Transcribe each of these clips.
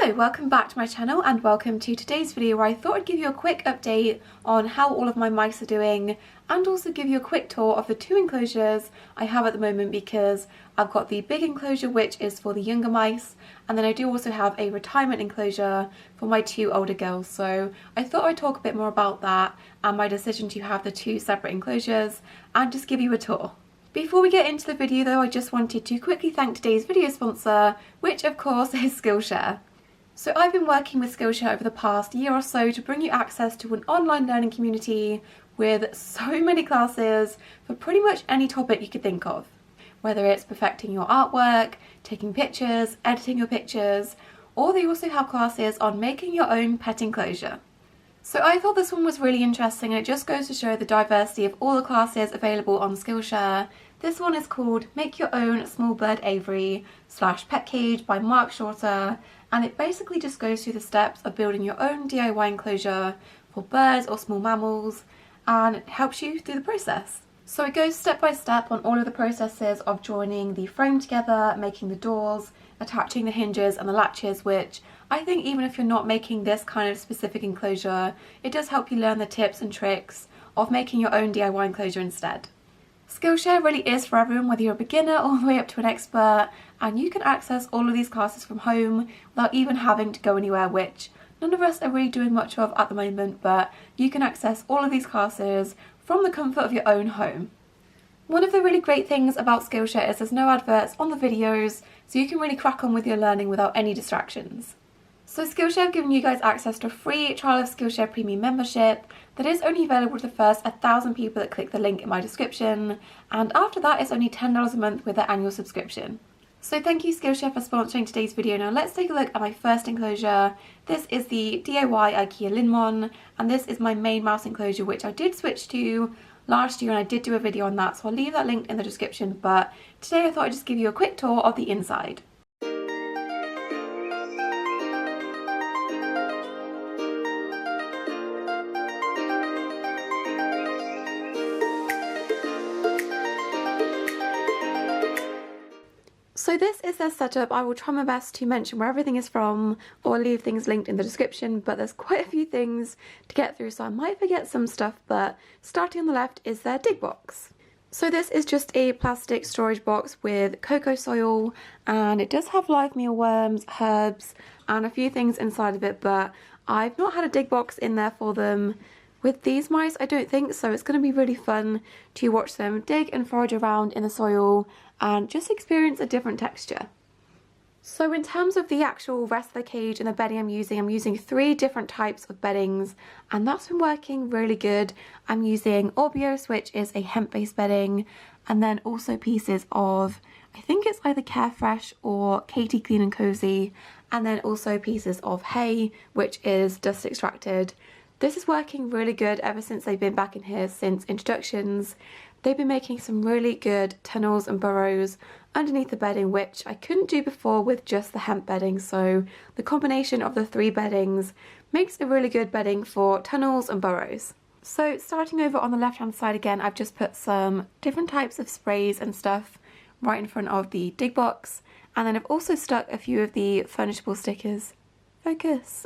Hello, welcome back to my channel and welcome to today's video where I thought I'd give you a quick update on how all of my mice are doing and also give you a quick tour of the two enclosures I have at the moment, because I've got the big enclosure which is for the younger mice, and then I do also have a retirement enclosure for my two older girls. So I thought I'd talk a bit more about that and my decision to have the two separate enclosures and just give you a tour. Before we get into the video though, I just wanted to quickly thank today's video sponsor, which of course is Skillshare. So I've been working with Skillshare over the past year or so to bring you access to an online learning community with so many classes for pretty much any topic you could think of. Whether it's perfecting your artwork, taking pictures, editing your pictures, or they also have classes on making your own pet enclosure. So I thought this one was really interesting, and it just goes to show the diversity of all the classes available on Skillshare. This one is called Make Your Own Small Bird Aviary / Pet Cage by Mark Shorter, and it basically just goes through the steps of building your own DIY enclosure for birds or small mammals, and it helps you through the process. So it goes step by step on all of the processes of joining the frame together, making the doors, attaching the hinges and the latches, which I think even if you're not making this kind of specific enclosure, it does help you learn the tips and tricks of making your own DIY enclosure instead. Skillshare really is for everyone, whether you're a beginner all the way up to an expert, and you can access all of these classes from home without even having to go anywhere, which none of us are really doing much of at the moment, but you can access all of these classes from the comfort of your own home. One of the really great things about Skillshare is there's no adverts on the videos, so you can really crack on with your learning without any distractions. So Skillshare have given you guys access to a free trial of Skillshare Premium membership that is only available to the first 1,000 people that click the link in my description, and after that it's only $10 a month with their annual subscription. So thank you Skillshare for sponsoring today's video. Now let's take a look at my first enclosure. This is the DIY IKEA Linmon, and this is my main mouse enclosure, which I did switch to last year and I did do a video on that, so I'll leave that linked in the description, but today I thought I'd just give you a quick tour of the inside. So this is their setup. I will try my best to mention where everything is from or leave things linked in the description, but there's quite a few things to get through, so I might forget some stuff, but starting on the left is their dig box. So this is just a plastic storage box with cocoa soil, and it does have live mealworms, herbs, and a few things inside of it, but I've not had a dig box in there for them with these mice, I don't think, so it's going to be really fun to watch them dig and forage around in the soil and just experience a different texture. So in terms of the actual rest of the cage and the bedding I'm using 3 different types of beddings, and that's been working really good. I'm using Orbios, which is a hemp-based bedding, and then also pieces of, I think it's either Carefresh or Katie Clean and Cozy, and then also pieces of hay, which is dust extracted. This is working really good ever since they've been back in here since introductions. They've been making some really good tunnels and burrows underneath the bedding, which I couldn't do before with just the hemp bedding, so the combination of the 3 beddings makes a really good bedding for tunnels and burrows. So starting over on the left hand side again, I've just put some different types of sprays and stuff right in front of the dig box, and then I've also stuck a few of the furnishable stickers. Focus!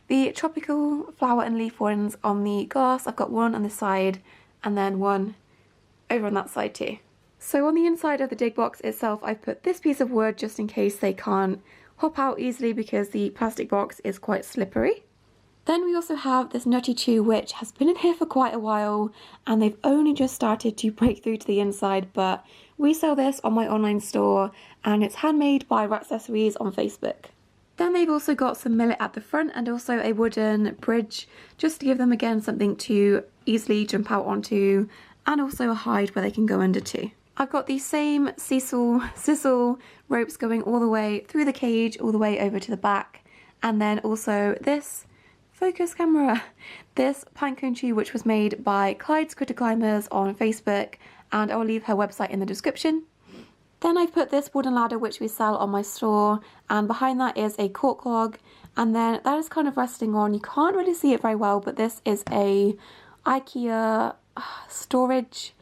The tropical flower and leaf ones on the glass. I've got one on this side and then one over on that side too. So on the inside of the dig box itself, I've put this piece of wood just in case they can't hop out easily because the plastic box is quite slippery. Then we also have this Nutty Chew, which has been in here for quite a while and they've only just started to break through to the inside, but we sell this on my online store and it's handmade by Rat Accessories on Facebook. Then they've also got some millet at the front and also a wooden bridge, just to give them again something to easily jump out onto, and also a hide where they can go under too. I've got the same sisal ropes going all the way through the cage, all the way over to the back, and then also this focus camera, this pinecone tree which was made by Clyde's Critter Climbers on Facebook, and I'll leave her website in the description. Then I've put this wooden ladder which we sell on my store, and behind that is a cork log, and then that is kind of resting on, you can't really see it very well, but this is a IKEA storage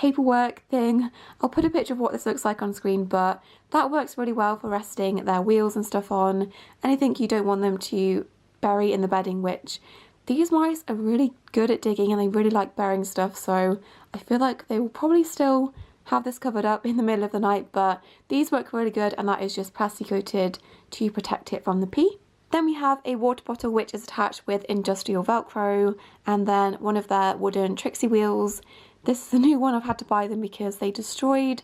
paperwork thing. I'll put a picture of what this looks like on screen, but that works really well for resting their wheels and stuff on. Anything you don't want them to bury in the bedding, which these mice are really good at digging and they really like burying stuff, so I feel like they will probably still have this covered up in the middle of the night, but these work really good, and that is just plastic coated to protect it from the pee. Then we have a water bottle which is attached with industrial velcro, and then one of their wooden Trixie wheels. This is a new one, I've had to buy them because they destroyed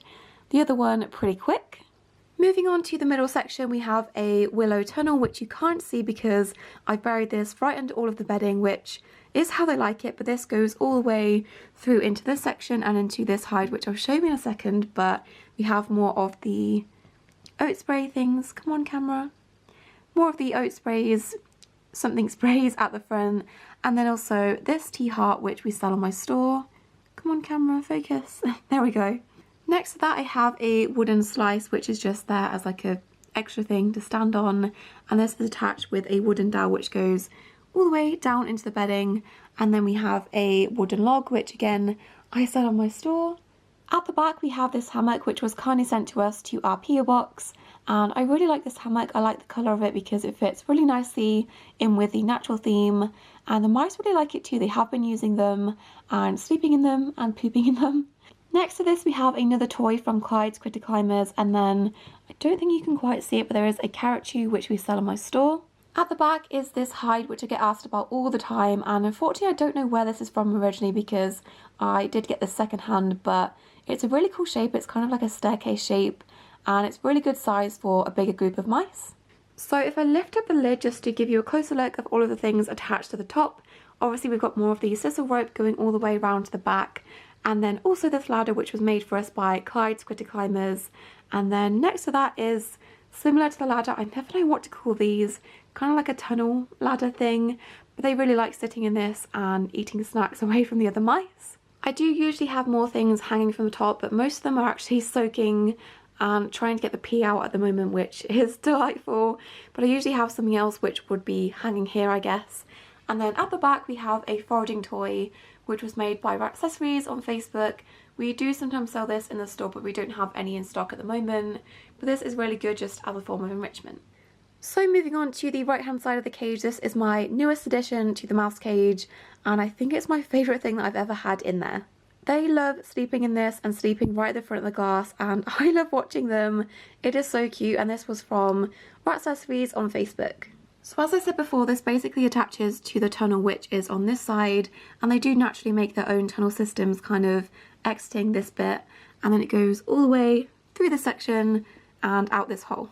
the other one pretty quick. Moving on to the middle section, we have a willow tunnel which you can't see because I buried this right under all of the bedding, which is how they like it, but this goes all the way through into this section and into this hide, which I'll show you in a second. But we have more of the oat spray things. Come on, camera. More of the oat sprays, something sprays at the front, and then also this tea heart which we sell on my store. Come on, camera, focus. There we go. Next to that I have a wooden slice which is just there as like a extra thing to stand on, and this is attached with a wooden dowel which goes all the way down into the bedding. And then we have a wooden log which again I sell on my store. At the back we have this hammock which was kindly sent to us to our PO box, and I really like this hammock. I like the colour of it because it fits really nicely in with the natural theme, and the mice really like it too. They have been using them and sleeping in them and pooping in them. Next to this we have another toy from Clyde's Critter Climbers, and then I don't think you can quite see it, but there is a carrot chew which we sell on my store. At the back is this hide which I get asked about all the time, and unfortunately I don't know where this is from originally because I did get this second hand, but it's a really cool shape. It's kind of like a staircase shape, and it's really good size for a bigger group of mice. So if I lift up the lid just to give you a closer look of all of the things attached to the top, obviously we've got more of the sisal rope going all the way around to the back, and then also this ladder which was made for us by Clyde's Critter Climbers. And then next to that is similar to the ladder, I never know what to call these, kind of like a tunnel ladder thing, but they really like sitting in this and eating snacks away from the other mice. I do usually have more things hanging from the top, but most of them are actually soaking and trying to get the pee out at the moment, which is delightful, but I usually have something else which would be hanging here, I guess. And then at the back we have a foraging toy which was made by Accessories on Facebook. We do sometimes sell this in the store, but we don't have any in stock at the moment, but this is really good just as a form of enrichment. So moving on to the right hand side of the cage, this is my newest addition to the mouse cage, and I think it's my favourite thing that I've ever had in there. They love sleeping in this and sleeping right at the front of the glass, and I love watching them. It is so cute, and this was from Accessories on Facebook. So as I said before, this basically attaches to the tunnel which is on this side, and they do naturally make their own tunnel systems kind of exiting this bit, and then it goes all the way through this section and out this hole.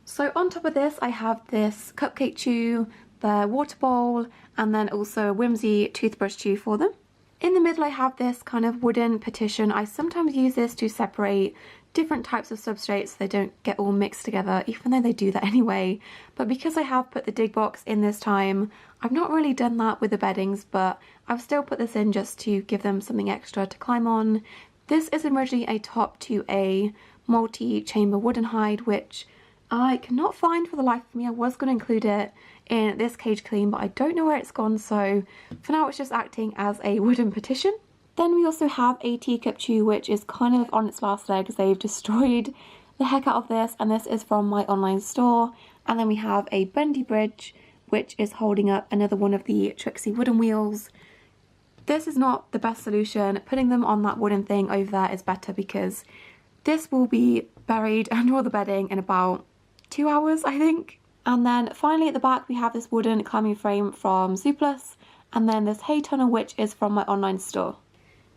So on top of this I have this cupcake chew, their water bowl, and then also a whimsy toothbrush chew for them. In the middle I have this kind of wooden partition. I sometimes use this to separate different types of substrates so they don't get all mixed together, even though they do that anyway. But because I have put the dig box in this time, I've not really done that with the beddings, but I've still put this in just to give them something extra to climb on. This is originally a top to a multi-chamber wooden hide, which I cannot find for the life of me. I was going to include it in this cage clean, but I don't know where it's gone, so for now it's just acting as a wooden partition. Then we also have a teacup chew which is kind of on its last legs. They've destroyed the heck out of this, and this is from my online store. And then we have a bendy bridge which is holding up another one of the Trixie wooden wheels. This is not the best solution. Putting them on that wooden thing over there is better because this will be buried under all the bedding in about 2 hours, I think. And then finally at the back we have this wooden climbing frame from Zooplus, and then this hay tunnel which is from my online store.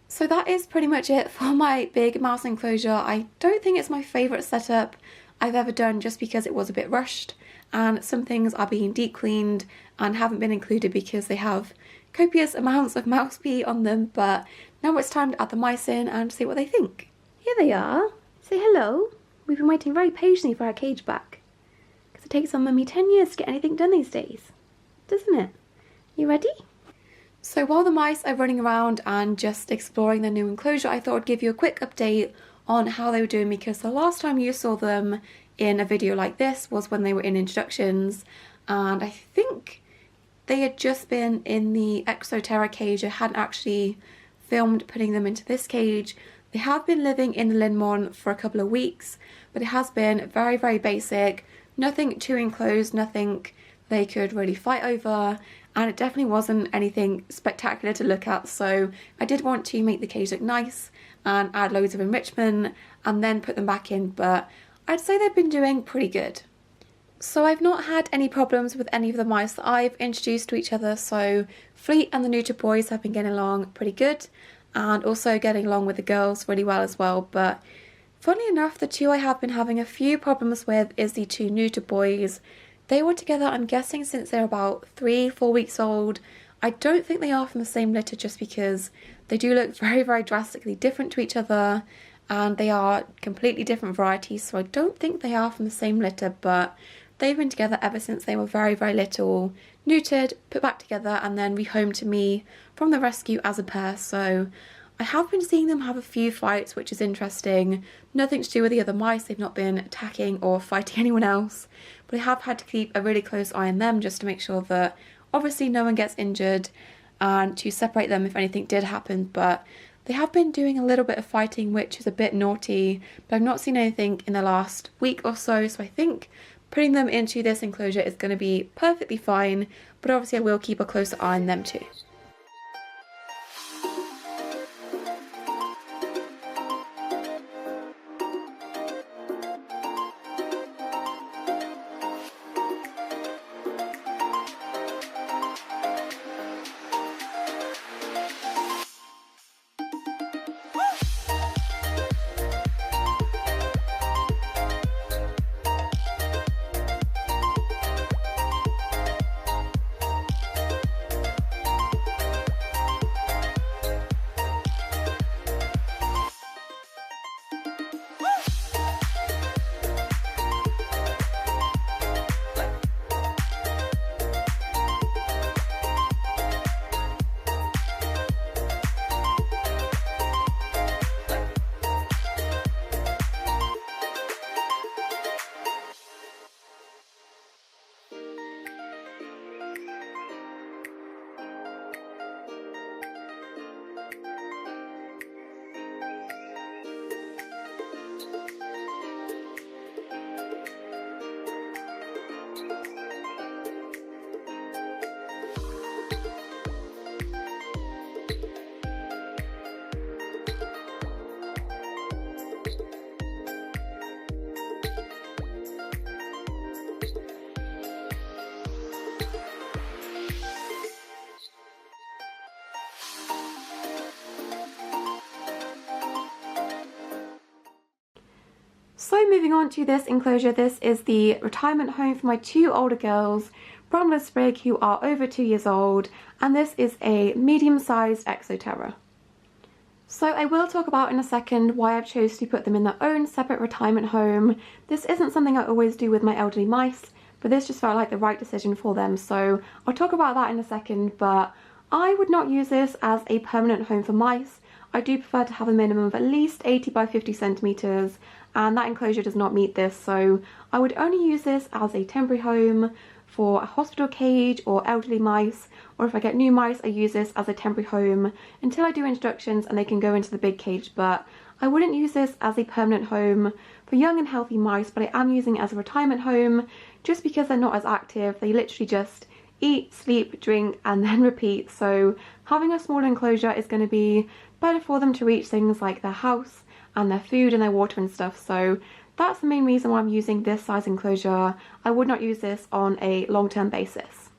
So that is pretty much it for my big mouse enclosure. I don't think it's my favourite setup I've ever done just because it was a bit rushed, and some things are being deep cleaned and haven't been included because they have copious amounts of mouse pee on them. But now it's time to add the mice in and see what they think. Here they are. Say hello. We've been waiting very patiently for our cage back, because it takes our mummy 10 years to get anything done these days, doesn't it? You ready? So while the mice are running around and just exploring their new enclosure, I thought I'd give you a quick update on how they were doing, because the last time you saw them in a video like this was when they were in introductions, and I think they had just been in the Exoterra cage. I hadn't actually filmed putting them into this cage, They have been living in the Linmon for a couple of weeks, but it has been very, very basic, nothing too enclosed, nothing they could really fight over, and it definitely wasn't anything spectacular to look at, so I did want to make the cage look nice and add loads of enrichment and then put them back in, but I'd say they've been doing pretty good. So I've not had any problems with any of the mice that I've introduced to each other, so Fleet and the neuter boys have been getting along pretty good, and also getting along with the girls really well as well, but funnily enough, the two I have been having a few problems with is the two neuter boys. They were together, I'm guessing, since they're about 3-4 weeks old. I don't think they are from the same litter just because they do look very, very drastically different to each other, and they are completely different varieties, so I don't think they are from the same litter, but they've been together ever since they were very, very little, neutered, put back together, and then rehomed to me from the rescue as a pair. So I have been seeing them have a few fights, which is interesting. Nothing to do with the other mice, they've not been attacking or fighting anyone else, but I have had to keep a really close eye on them just to make sure that obviously no one gets injured and to separate them if anything did happen. But they have been doing a little bit of fighting, which is a bit naughty, but I've not seen anything in the last week or so, so I think putting them into this enclosure is going to be perfectly fine, but obviously I will keep a closer eye on them too. So moving on to this enclosure, this is the retirement home for my two older girls, Bramble and Sprig, who are over 2 years old, and this is a medium-sized Exoterra. So I will talk about in a second why I've chose to put them in their own separate retirement home. This isn't something I always do with my elderly mice, but this just felt like the right decision for them, so I'll talk about that in a second, but I would not use this as a permanent home for mice. I do prefer to have a minimum of at least 80 by 50 centimetres, and that enclosure does not meet this, so I would only use this as a temporary home for a hospital cage or elderly mice, or if I get new mice I use this as a temporary home until I do introductions and they can go into the big cage, but I wouldn't use this as a permanent home for young and healthy mice, but I am using it as a retirement home just because they're not as active. They literally just eat, sleep, drink and then repeat, so having a smaller enclosure is going to be better for them to reach things like their house and their food and their water and stuff, so that's the main reason why I'm using this size enclosure. I would not use this on a long-term basis.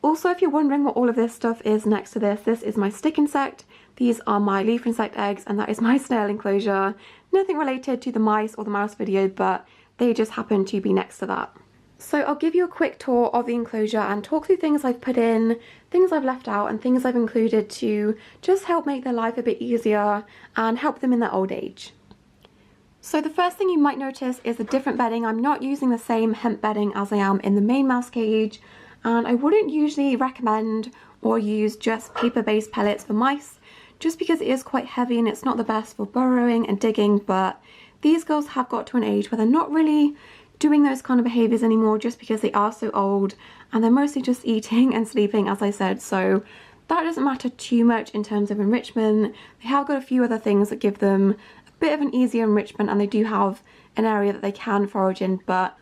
Also, if you're wondering what all of this stuff is next to this, this is my stick insect, these are my leaf insect eggs, and that is my snail enclosure. Nothing related to the mice or the mouse video, but they just happen to be next to that. So I'll give you a quick tour of the enclosure and talk through things I've put in, things I've left out and things I've included to just help make their life a bit easier and help them in their old age. So the first thing you might notice is the different bedding. I'm not using the same hemp bedding as I am in the main mouse cage, and I wouldn't usually recommend or use just paper-based pellets for mice just because it is quite heavy and it's not the best for burrowing and digging, but these girls have got to an age where they're not really doing those kind of behaviours anymore just because they are so old and they're mostly just eating and sleeping, as I said, so that doesn't matter too much in terms of enrichment. They have got a few other things that give them a bit of an easier enrichment, and they do have an area that they can forage in, but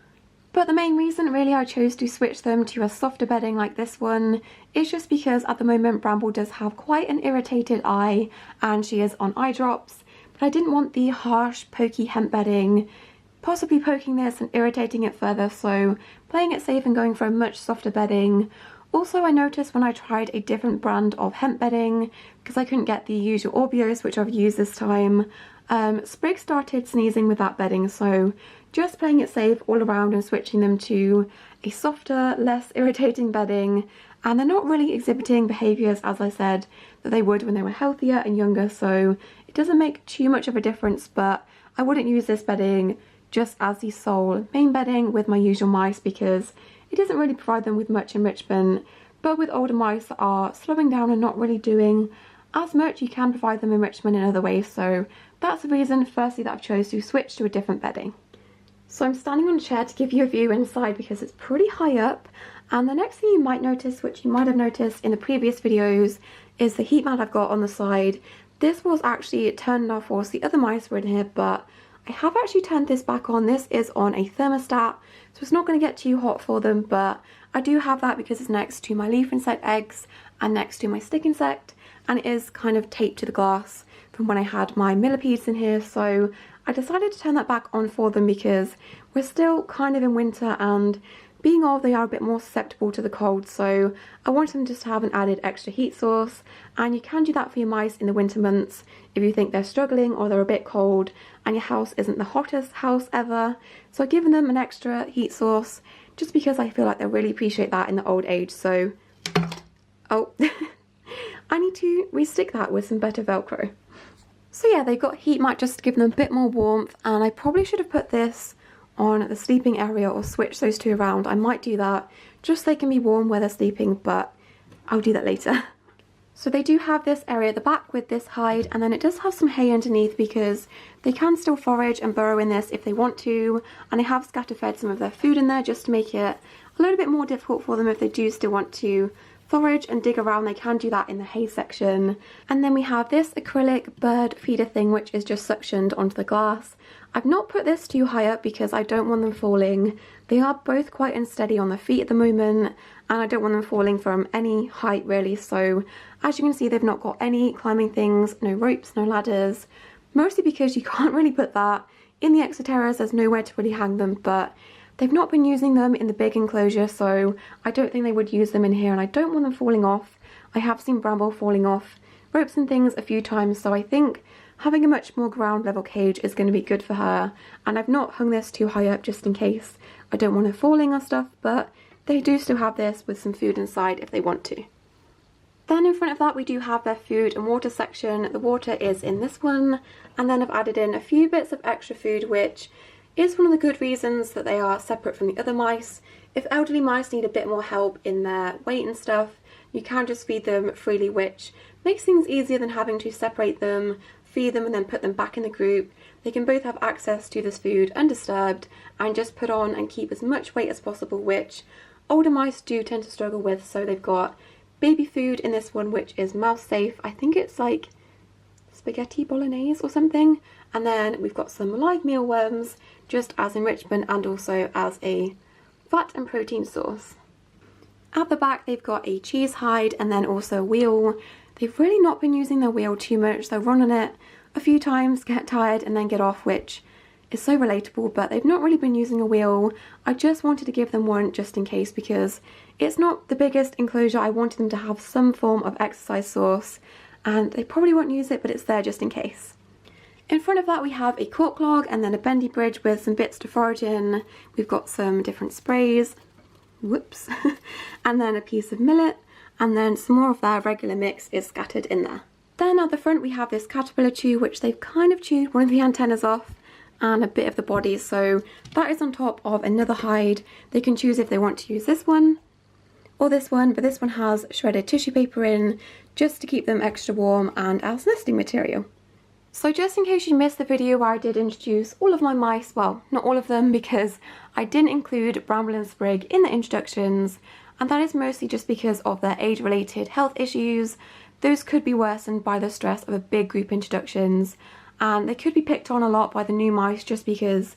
the main reason really I chose to switch them to a softer bedding like this one is just because at the moment Bramble does have quite an irritated eye and she is on eye drops, but I didn't want the harsh pokey hemp bedding possibly poking this and irritating it further, so playing it safe and going for a much softer bedding. Also, I noticed when I tried a different brand of hemp bedding, because I couldn't get the usual Orbeos, which I've used this time, Sprig started sneezing with that bedding, so just playing it safe all around and switching them to a softer, less irritating bedding, and they're not really exhibiting behaviours, as I said, that they would when they were healthier and younger, so it doesn't make too much of a difference, but I wouldn't use this bedding just as the sole main bedding with my usual mice because it doesn't really provide them with much enrichment. But with older mice that are slowing down and not really doing as much, you can provide them enrichment in other ways, so that's the reason firstly that I've chose to switch to a different bedding. So I'm standing on a chair to give you a view inside because it's pretty high up, and the next thing you might notice, which you might have noticed in the previous videos, is the heat mat I've got on the side. This was actually turned off whilst the other mice were in here, but I have actually turned this back on. This is on a thermostat, so it's not going to get too hot for them, but I do have that because it's next to my leaf insect eggs and next to my stick insect, and it is kind of taped to the glass from when I had my millipedes in here, so I decided to turn that back on for them because we're still kind of in winter, and being old they are a bit more susceptible to the cold, so I wanted them just to have an added extra heat source. And you can do that for your mice in the winter months if you think they're struggling or they're a bit cold and your house isn't the hottest house ever. So I've given them an extra heat source just because I feel like they'll really appreciate that in the old age. So, oh, I need to restick that with some better Velcro. So yeah, they've got a heat mat just to give them a bit more warmth, and I probably should have put this on the sleeping area or switch those two around. I might do that just so they can be warm where they're sleeping, but I'll do that later. So they do have this area at the back with this hide, and then it does have some hay underneath because they can still forage and burrow in this if they want to, and I have scatter fed some of their food in there just to make it a little bit more difficult for them if they do still want to forage and dig around. They can do that in the hay section. And then we have this acrylic bird feeder thing which is just suctioned onto the glass. I've not put this too high up because I don't want them falling. They are both quite unsteady on their feet at the moment, and I don't want them falling from any height really, so as you can see they've not got any climbing things, no ropes, no ladders, mostly because you can't really put that in the exoterras. There's nowhere to really hang them, but they've not been using them in the big enclosure, so I don't think they would use them in here, and I don't want them falling off. I have seen Bramble falling off ropes and things a few times, so I think having a much more ground level cage is going to be good for her, and I've not hung this too high up just in case I don't want her falling or stuff, but they do still have this with some food inside if they want to. Then in front of that we do have their food and water section. The water is in this one, and then I've added in a few bits of extra food, which is one of the good reasons that they are separate from the other mice. If elderly mice need a bit more help in their weight and stuff, you can just feed them freely, which makes things easier than having to separate them, feed them and then put them back in the group. They can both have access to this food undisturbed and just put on and keep as much weight as possible, which older mice do tend to struggle with. So they've got baby food in this one, which is mouse safe. I think it's like spaghetti bolognese or something. And then we've got some live mealworms just as enrichment and also as a fat and protein source. At the back they've got a cheese hide and then also a wheel. They've really not been using their wheel too much. They'll run on it a few times, get tired and then get off, which is so relatable, but they've not really been using a wheel. I just wanted to give them one just in case because it's not the biggest enclosure. I wanted them to have some form of exercise source, and they probably won't use it, but it's there just in case. In front of that we have a cork log and then a bendy bridge with some bits to forage in. We've got some different sprays, whoops, and then a piece of millet, and then some more of their regular mix is scattered in there. Then at the front we have this caterpillar chew, which they've kind of chewed one of the antennas off and a bit of the body, so that is on top of another hide. They can choose if they want to use this one or this one, but this one has shredded tissue paper in just to keep them extra warm and as nesting material. So just in case you missed the video where I did introduce all of my mice, well, not all of them because I didn't include Bramble and Sprig in the introductions, and that is mostly just because of their age-related health issues. Those could be worsened by the stress of a big group introductions, and they could be picked on a lot by the new mice just because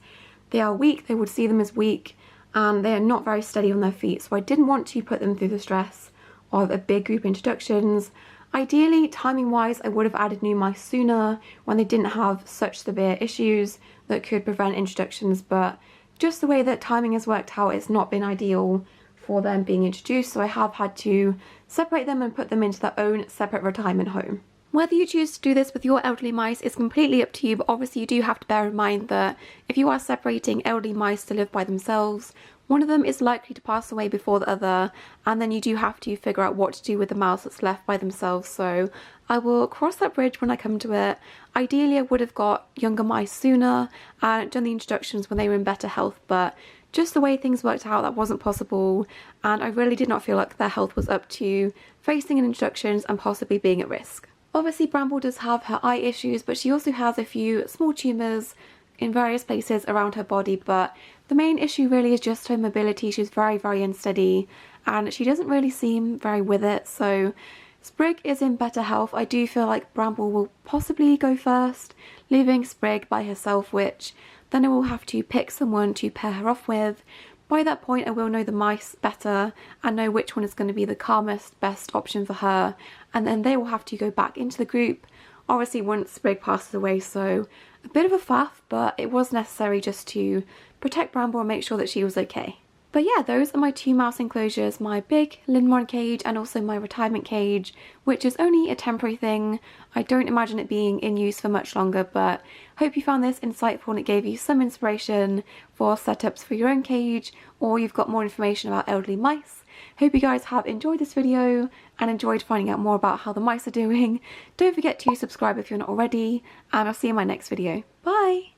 they are weak, they would see them as weak, and they are not very steady on their feet, so I didn't want to put them through the stress of a big group introductions. Ideally, timing-wise, I would have added new mice sooner when they didn't have such severe issues that could prevent introductions, but just the way that timing has worked out, it's not been ideal for them being introduced, so I have had to separate them and put them into their own separate retirement home. Whether you choose to do this with your elderly mice is completely up to you, but obviously you do have to bear in mind that if you are separating elderly mice to live by themselves, one of them is likely to pass away before the other, and then you do have to figure out what to do with the mouse that's left by themselves, so I will cross that bridge when I come to it. Ideally I would have got younger mice sooner and done the introductions when they were in better health, but just the way things worked out, that wasn't possible, and I really did not feel like their health was up to facing an introductions and possibly being at risk. Obviously Bramble does have her eye issues, but she also has a few small tumours in various places around her body, but the main issue really is just her mobility. She's very, very unsteady and she doesn't really seem very with it, so Sprig is in better health. I do feel like Bramble will possibly go first, leaving Sprig by herself, which then I will have to pick someone to pair her off with. By that point I will know the mice better and know which one is going to be the calmest, best option for her, and then they will have to go back into the group, obviously once Sprig passes away, so a bit of a faff, but it was necessary just to protect Bramble and make sure that she was okay. But yeah, those are my two mouse enclosures, my big Lindmore cage and also my retirement cage, which is only a temporary thing. I don't imagine it being in use for much longer, but hope you found this insightful and it gave you some inspiration for setups for your own cage, or you've got more information about elderly mice. Hope you guys have enjoyed this video and enjoyed finding out more about how the mice are doing. Don't forget to subscribe if you're not already, and I'll see you in my next video. Bye!